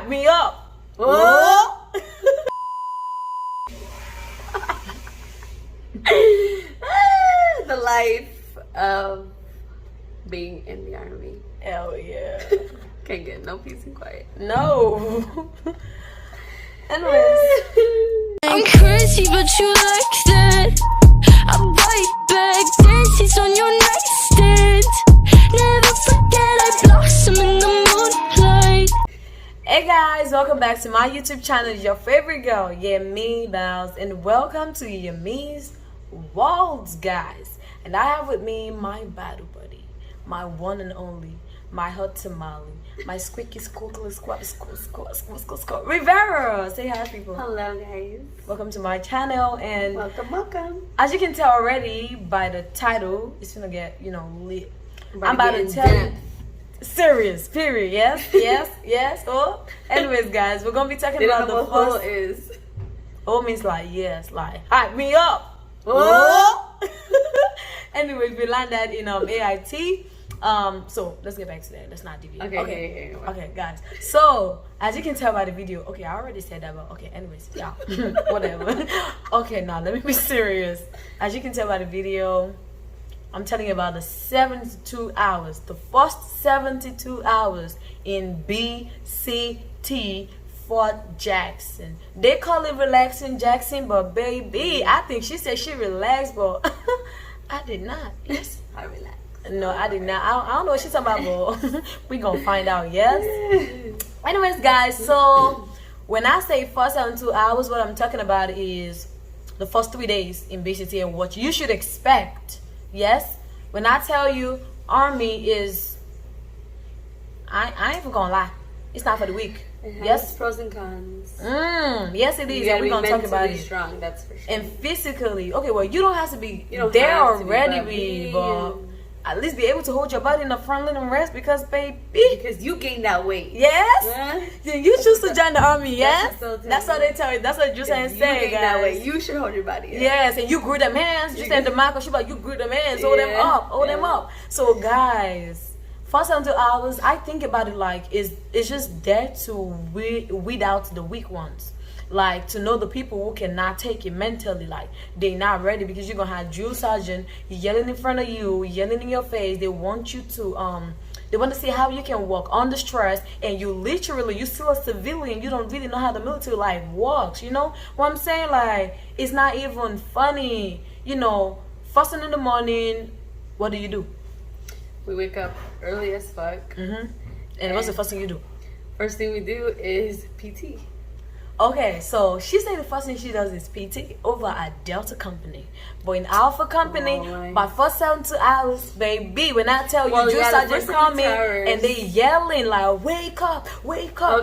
hype me up. Oh. The life of being in the army. Hell yeah. Can't get no peace and quiet. No. Anyways. I'm crazy, but you like that. I bite back, dances on your nightstand. Never forget I blossom in the moonlight. Hey guys, welcome back to my YouTube channel. It's your favorite girl, me Bells, and welcome to Yami's Worlds, guys. And I have with me my battle buddy, my one and only, my hot tamale, my squeaky squawkly squat Rivera. Say hi, people. Hello, guys. Welcome to my channel, and Welcome. as you can tell already by the title, it's gonna get lit. I'm about to tell you. Serious, period. Yes. Oh, anyways, guys, we're gonna be talking about the first. Is. Oh means like yes, like hype me up. Oh. Anyways, we learned that in AIT. So let's get back to that. Let's not deviate. Okay, guys. So as you can tell by the video, okay, I already said that, but okay. Anyways, yeah, whatever. Okay, now let me be serious. As you can tell by the video, I'm telling you about the 72 hours, the first 72 hours in BCT Fort Jackson. They call it relaxing Jackson, but baby, I think she said she relaxed, but I did not. Yes, I relax. No, I did not. I don't know what she's talking about, but we gonna find out. Yes. Anyways, guys, so when I say first 72 hours, what I'm talking about is the first 3 days in BCT and what you should expect. Yes, when I tell you army is, I ain't even gonna lie, it's not for the weak. Yes, pros and cons. Yes, it is, and we're gonna talk about it. Strong, that's for sure. And physically, okay, well, you don't have to be there already, but at least be able to hold your body in the front line and rest, because because you gained that weight. Yes, you choose to join the army. Yes, that's what they tell you. That's what you're saying. You gained that weight, you should hold your body up. Yes, and you grew them hands. You said the Michael, she like, you grew them hands. Hold them up. So guys, first 72 hours, I think about it like it's just there to weed out the weak ones. Like, to know the people who cannot take it mentally, like they not ready, because you're gonna have drill sergeant yelling in front of you, yelling in your face. They want you to they want to see how you can work under stress, and you still a civilian. You don't really know how the military life works. You know what I'm saying? Like, it's not even funny. First thing in the morning, what do? We wake up early as fuck. And what's the first thing you do? First thing we do is PT. Okay, so she said the first thing she does is PT over at Delta Company. But in Alpha Company, by first 72 hours, baby, when I tell you, just coming and they yelling like, wake up,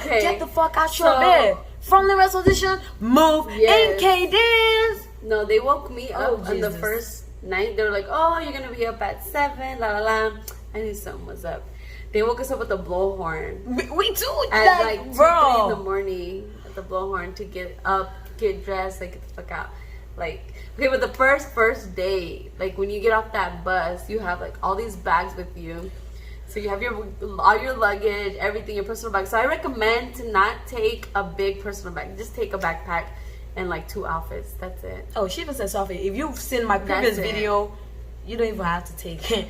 get the fuck out your bed. Frontline resolution, move, NK dance. No, they woke me up on the first night. They were like, oh, you're going to be up at 7, la la la. I knew something was up. They woke us up with a blowhorn. We too. At like 2, 3 in the morning. The blowhorn to get up, get dressed, like get the fuck out. Like, okay, but the first day, like when you get off that bus, you have like all these bags with you. So you have all your luggage, everything, your personal bag. So I recommend to not take a big personal bag. Just take a backpack and like 2 outfits. That's it. Oh, she even says outfit. If you've seen my previous video, you don't even have to take it.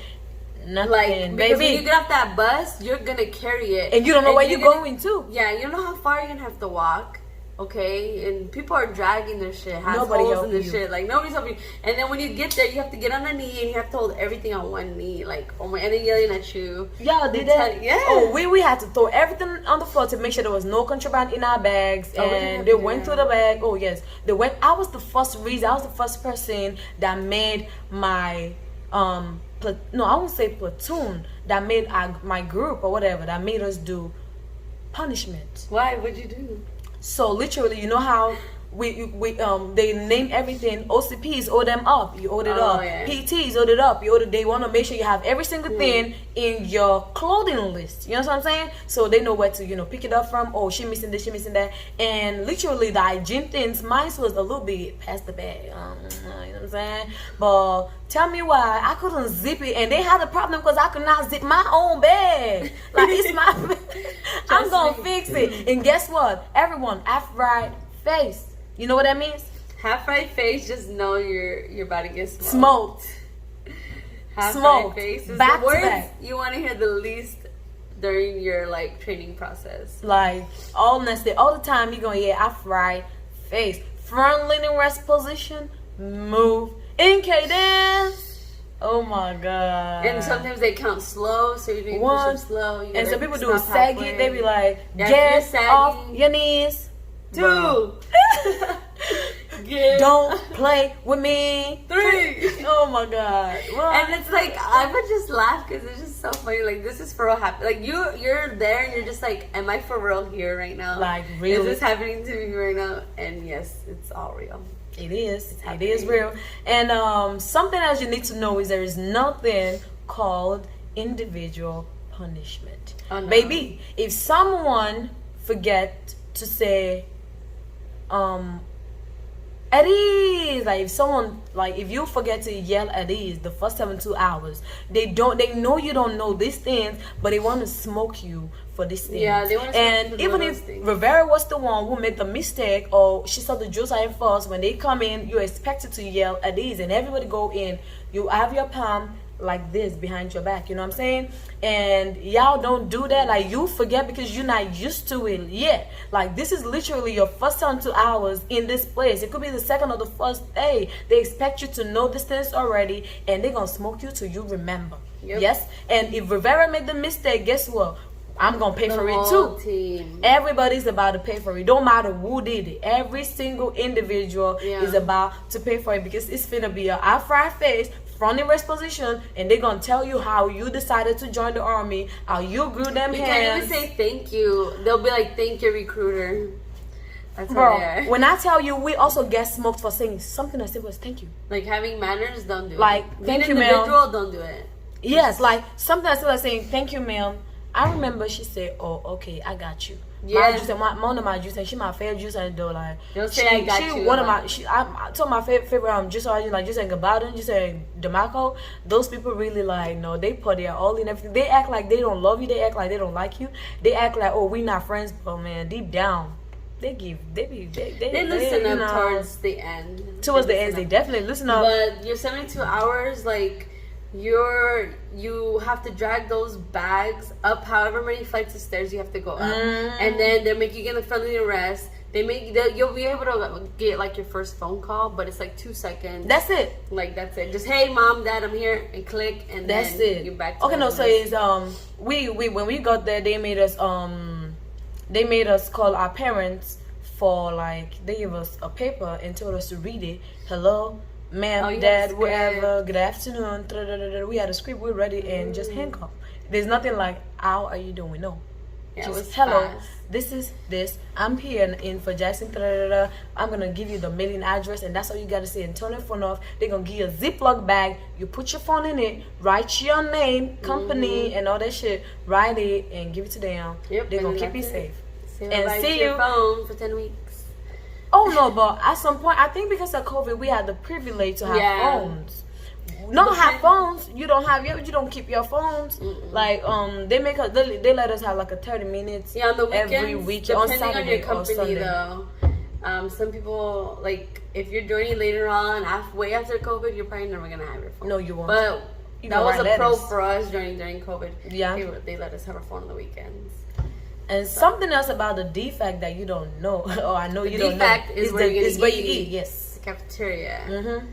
Nothing, like, because when you get off that bus, you're gonna carry it, and you don't know where you're going to. Yeah, you don't know how far you're gonna have to walk. Okay, and people are dragging their shit. Nobody holes in their you. shit. Like, nobody's helping you. And then when you get there, you have to get on a knee and you have to hold everything on one knee. Like, oh my, and then yelling at you. Y'all did that? Yeah. Oh, we had to throw everything on the floor to make sure there was no contraband in our bags. And they went through the bag. Oh yes, they went. I was the first person that made my no, I won't say platoon, that made my group or whatever, that made us do punishment. Why? What'd you do? So literally, you know how they name everything. OCPs, order them up. You order it up. Yeah. PTs, order it up. They want to make sure you have every single thing in your clothing list. You know what I'm saying? So they know where to, pick it up from. Oh, she missing this, she missing that. And literally, the hygiene things, mine was a little bit past the bag. You know what I'm saying? But tell me why I couldn't zip it, and they had a problem because I could not zip my own bag. Like, it's my bag. I'm gonna fix it. And guess what? Everyone, half-fried face. You know what that means? Half-fried face, just know your body gets Smoked. Half-fried face is back the words back. you want to hear the least during your like training process. Like all the time, you're gonna hear half-fried face. Front leaning rest position, move in cadence. Oh my god! And sometimes they count slow, so you do push-up slow. And some people do saggy. They be like, Yeah, get off your knees. 2. Don't play with me. 3. Oh my god! What? And it's like I would just laugh because it's just so funny. Like this is for real happen. Like you're there and you're just like, am I for real here right now? Like really? Is this happening to me right now? And yes, it's all real. It is. It is real. And something else you need to know is there is nothing called individual punishment. Oh, no. Baby, if someone forget to say at ease, like if you forget to yell at ease the first 72 hours, they know you don't know these things, but they want to smoke you for this thing. Yeah, they want to. And even if Rivera was the one who made the mistake, or she saw the juice in first, when they come in, you're expected to yell at ease, and everybody go in. You have your palm like this behind your back, you know what I'm saying? And y'all don't do that. Like you forget because you're not used to it yet. Like this is literally your first 72 hours in this place. It could be the second or the first day. They expect you to know this things already, and they're gonna smoke you till you remember. Yep. Yes. And if Rivera made the mistake, guess what? I'm gonna pay for it too. Team. Everybody's about to pay for it. Don't matter who did it. Every single individual is about to pay for it because it's finna be a half-fried face, front and rest position, and they're gonna tell you how you decided to join the army, how you grew them hands. You can't even say thank you. They'll be like, "Thank you, recruiter." That's Bro, what they are. when I tell you, we also get smoked for saying something as simple as thank you. Like having manners, don't do like, it. Thank you, individual, ma'am. don't do it. Yes, like something as simple as saying thank you, ma'am. I remember she said, "Oh, okay, I got you." Yeah. One of my juice, and she my favorite juice, and though like don't say I got you. One of my, I told my favorite juice, like juice and Gabadan, juice and Demaco. Those people really like no, they put their all in everything. They act like they don't love you. They act like they don't like you. They act like we not friends, but man, deep down, they listen up towards the end. Towards the end, they definitely listen up. But your 72 hours, like. You have to drag those bags up however many flights of stairs you have to go up, and then they make you get in front of the rest. You'll be able to get like your first phone call, but it's like 2 seconds. That's it. Like that's it. Just hey mom, dad, I'm here, and click, and that's then it. You're back. To okay, no. So it's we when we got there, they made us call our parents for like they gave us a paper and told us to read it. Hello. Ma'am, dad, whatever, good afternoon. We had a script, we're ready, and just handcuff. There's nothing like, how are you doing? No. Just hello, fast. This is this. I'm here in for Jackson. I'm going to give you the mailing address, and that's all you got to say. And turn your phone off. They're going to give you a Ziploc bag. You put your phone in it, write your name, company, and all that shit. Write it and give it to them. Yep, they're going to keep you safe. And see you phone for 10 weeks. Oh no, but at some point, I think because of COVID, we had the privilege to have phones. Not have phones. You don't have you don't keep your phones. Like they let us have like a 30 minutes. Yeah, on the weekends, every week depending on Saturday on your company, or Sunday. Though. Some people like if you're joining later on, way after COVID, you're probably never gonna have your phone. No, you won't. But that was a pro for us during COVID. Yeah, they let us have our phone on the weekends. And something else about the defect that you don't know, or I know you don't know, is where you eat. Yes, the cafeteria.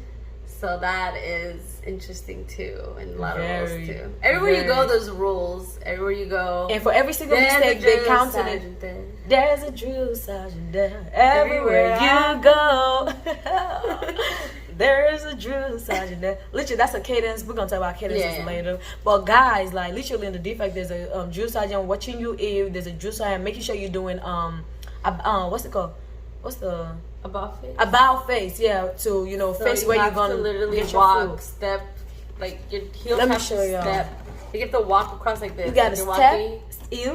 So that is interesting too, and a lot of rules too. Everywhere you go, there's rules. Everywhere you go, and for every single mistake, they counted it. There's a drill sergeant there. Everywhere you go. There is a drill sergeant there. Literally, that's a cadence. We're gonna talk about cadences later. But guys, like literally in the defect, there's a drill sergeant watching you. If there's a drill sergeant making sure you're doing what's it called? What's the about face? About face, yeah. To so face where you're gonna literally get your walk, food. Step, like your heels. Let me have show to y'all. Step. You have to walk across like this. You gotta like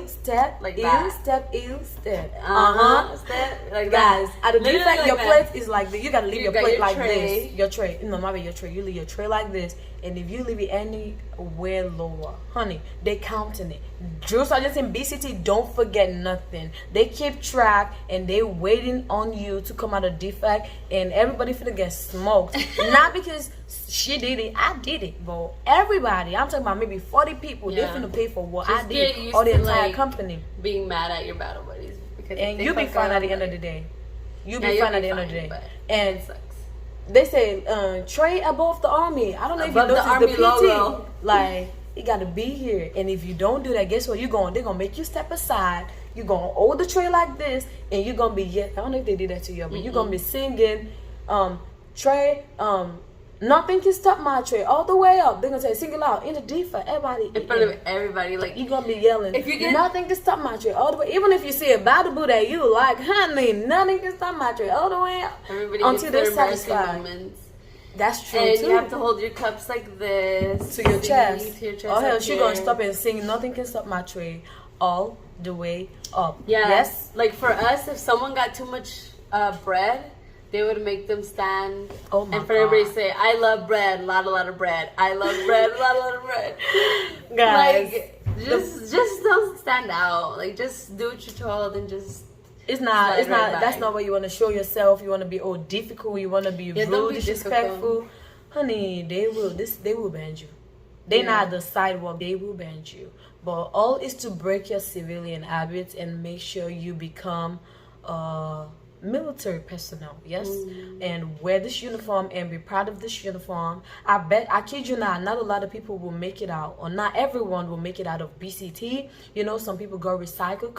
step, like heel, that. step, heel, step. Step like guys, that. at the Literally defect, like your that. plate is like this. You gotta leave your plate like this. Your tray. No, my bad, your tray. You leave your tray like this, and if you leave it any way lower. Honey, they counting it. Drill sergeants in BCT don't forget nothing. They keep track and they waiting on you to come out of defect, and everybody finna get smoked. Not because she did it, I did it, but everybody, I'm talking about maybe 40 people, they finna pay for what I did, or the entire company. Being mad at your battle buddies. And you'll be fine at the end of the day. You'll be fine at the end of the day. And it sucks. They say trade above the army. I don't know if you noticed the PT. Logo. Like, it gotta be here. And if you don't do that, guess what? They're gonna make you step aside. You're gonna hold the tray like this, and you're gonna be I don't know if they did that to you, but you're gonna be singing Trey, nothing can stop my tray all the way up. They're gonna say sing it loud in the D for everybody. In front of everybody, like you're gonna be yelling. If you get nothing can stop my tray all the way. Even if you see a battle boo that you like, honey, nothing can stop my tray all the way up. Everybody until they're satisfied. Moments. That's true and too. You have to hold your cups like this to your chest. To your chest. Oh hell, she gonna stop and sing nothing can stop my tray all the way up. Yeah. Yes. Like for us, if someone got too much bread, they would make them stand and for everybody say, I love bread, a lot of bread. I love bread, a lot of bread. Guys. Like, just don't stand out. Like, just do what you're told and just... It's not, that's not what you want to show yourself. You want to be difficult. You want to be rude, disrespectful. Honey, they will ban you. They're not the sidewalk. They will ban you. But all is to break your civilian habits and make sure you become military personnel, yes, and wear this uniform and be proud of this uniform. I kid you not a lot of people will make it out, or not everyone will make it out of BCT. You know, some people go recycle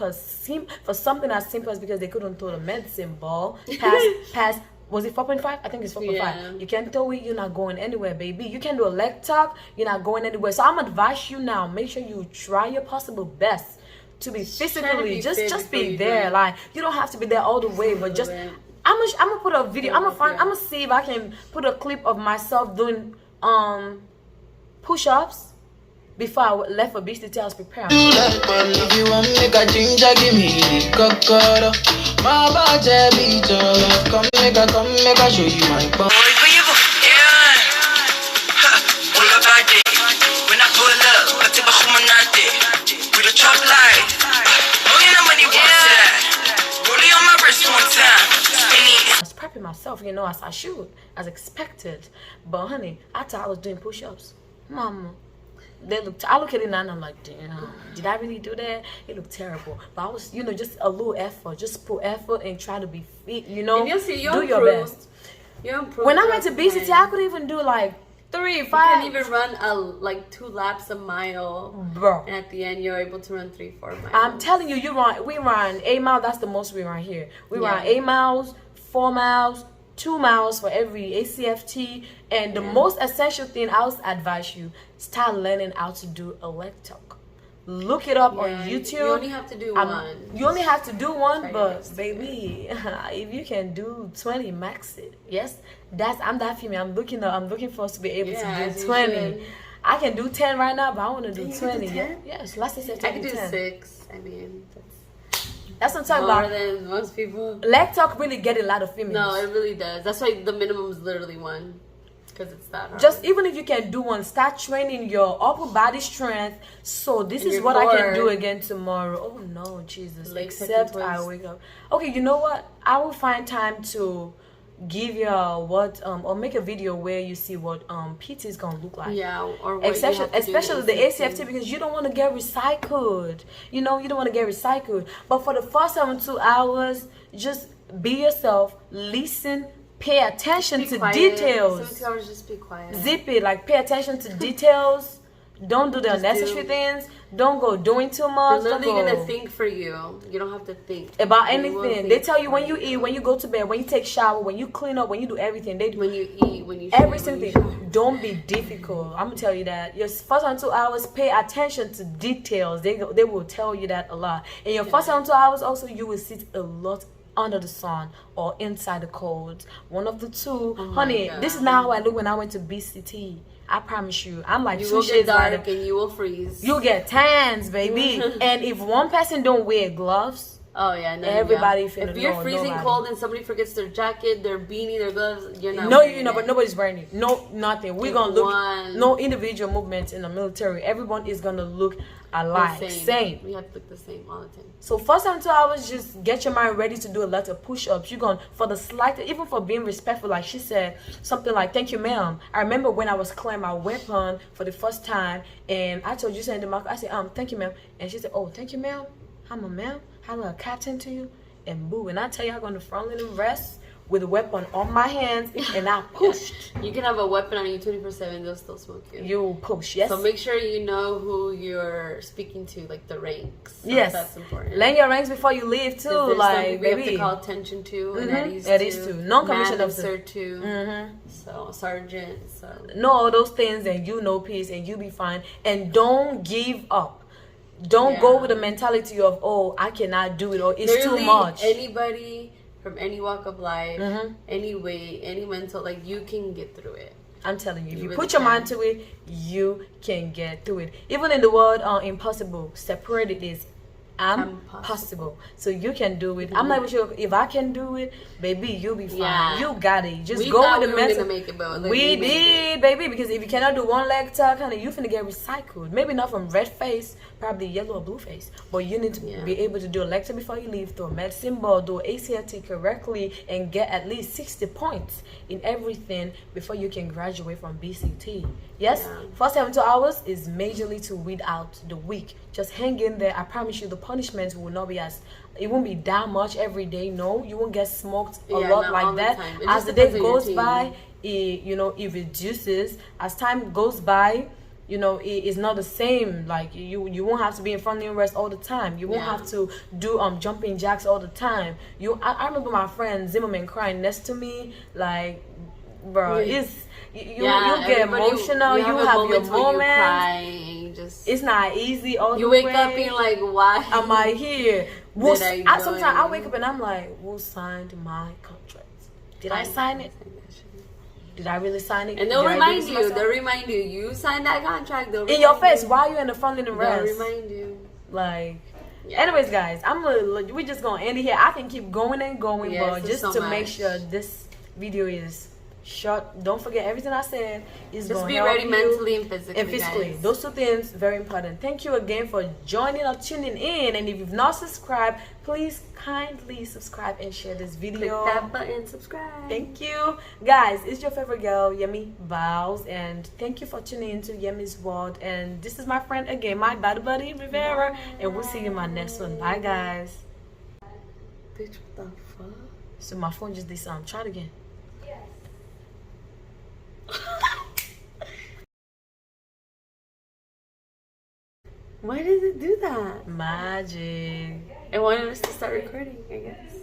for something as simple as because they couldn't throw the medicine ball past was it 4.5? I think it's 4.5. Yeah. You can't throw it, you're not going anywhere, baby. You can do a leg tuck, you're not going anywhere. So I'm advise you now, make sure you try your possible best to be physically, just be there. Like, you don't have to be there all the way, but just I'm gonna put a video. I'm gonna see if I can put a clip of myself doing push-ups before I left for BCT. I was prepared. If you want make a ginger, give me the cocoa. My body beat up. Come make a show you my body. When I pull up, I take a humanate with a chop light. I was prepping myself, you know, as I should, as expected. But honey, I thought I was doing push-ups. Mama, I look at it now and I'm like, damn, did I really do that? It looked terrible. But I was, you know, just a little effort. Just put effort and try to be fit, you know. And you'll see, do your best. When I went to BCT, I could even do like 3, 5. You can even run 2 laps a mile, bro. And at the end, you're able to run 3, 4 miles. I'm telling you, we run 8 miles. That's the most we run here. We run 8 miles, 4 miles, 2 miles for every ACFT. And the most essential thing I would advise you: start learning how to do a leg tuck. Look it up on YouTube. You only have to do one. You only have to do one, but baby, if you can do 20, max it. Yes, I'm that female. I'm looking for us to be able to do 20. I can do 10 right now, but I want to do 20. Yes, last year I can do 6. I mean, that's what I'm talking about. More than most people. Leg tuck really get a lot of females. No, it really does. That's why the minimum is literally 1. Because it's that hard. Just even if you can do one, start training your upper body strength. So this is what I can do again tomorrow. Oh no, Jesus! Except I wake up. Okay, you know what? I will find time to give you or make a video where you see what PT is gonna look like. Yeah, or what especially the ACFT, because you don't want to get recycled. You know, you don't want to get recycled. But for the first 72 hours, just be yourself. Listen. Pay attention to details. 72 hours, just be quiet. Zip it, like pay attention to details. Don't do the unnecessary things. Don't go doing too much. They're literally gonna think for you. You don't have to think about anything. They tell you when you eat, when you go to bed, when you take shower, when you clean up, when you do everything. They do when you eat, when you every single thing. Don't be difficult. I'm gonna tell you that. Your first 72 hours, pay attention to details. They will tell you that a lot. In your first 72 hours, also you will sit a lot under the sun or inside the cold. One of the two. Honey, this is not how I look when I went to BCT. I promise you. I'm like, you will get dark and you will freeze. You'll get tans, baby. And if one person don't wear gloves, Oh yeah, no, everybody finna if you're know, freezing nobody. cold and somebody forgets their jacket, their beanie, their gloves, you're not. No, you know, but nobody's wearing it. No, nothing. We're gonna look. One. No individual movements in the military. Everyone is gonna look alike, same. We have to look the same all the time. So first 72 hours, just get your mind ready to do a lot of push-ups. You're going for the slightest, even for being respectful. Like she said, something like, "Thank you, ma'am." I remember when I was clearing my weapon for the first time, and I told you, I said, "Thank you, ma'am," and she said, "Oh, thank you, ma'am. I'm a ma'am. I'm a captain to you." And boo, and I tell you, I go in the front line and rest with a weapon on my hands, and I pushed. You can have a weapon on you 24/7; they'll still smoke you. You push, yes. So make sure you know who you're speaking to, like the ranks. So yes, that's important. Learn your ranks before you leave too. Like, we have to call attention to, and Eddie's too. Non-commissioned officer too. So sergeant. So know all those things, and you know peace, and you be fine. And don't give up. Don't go with the mentality of, "Oh, I cannot do it," or "It's literally too much." Anybody from any walk of life, any weight, any mental, like you can get through it. I'm telling you, if you really put your mind to it, you can get through it. Even in the word impossible, separate it is possible. So you can do it. I'm not even sure if I can do it, baby. You'll be fine. Yeah. You got it. Just we go thought with the we were mental. gonna make it, but We did, baby. Because if you cannot do one leg tuck, honey, you finna get recycled. Maybe not from red face, probably yellow or blue face. But you need to be able to do a lecture before you leave, throw a medicine ball, do ACT correctly, and get at least 60 points in everything before you can graduate from BCT. Yes, first 72 hours is majorly to weed out the weak. Just hang in there. I promise you, the punishments will not be it won't be that much every day. No, you won't get smoked a lot like that. As the day goes by, it reduces. As time goes by, it is not the same. Like you won't have to be in front of the rest all the time. You won't have to do jumping jacks all the time. I remember my friend Zimmerman crying next to me, like, bro, you get emotional. You have your moments. It's not easy. You wake up being like, why am I here? Sometimes I wake up and I'm like, who signed my contract? Did I sign it? Did I really sign it? And they'll remind you. They'll remind you. You signed that contract. In your face. Why are you in the front of the rest? They'll remind you. Like. Yeah. Anyways, guys, we're just gonna end it here. I can keep going and going, but just to make sure this video is short, don't forget everything I said is just going to be help ready you mentally and physically. Guys. Those two things very important. Thank you again for joining or tuning in. And if you've not subscribed, please kindly subscribe and share this video. Click that button, subscribe. Thank you, guys. It's your favorite girl, Yemi Vows, and thank you for tuning into Yemi's World. And this is my friend again, my buddy Rivera. Bye. And we'll see you in my next one. Bye, guys. Bitch, what the fuck? So my phone just did something. Try it again. Why does it do that? Magic. It wanted us to start recording, I guess.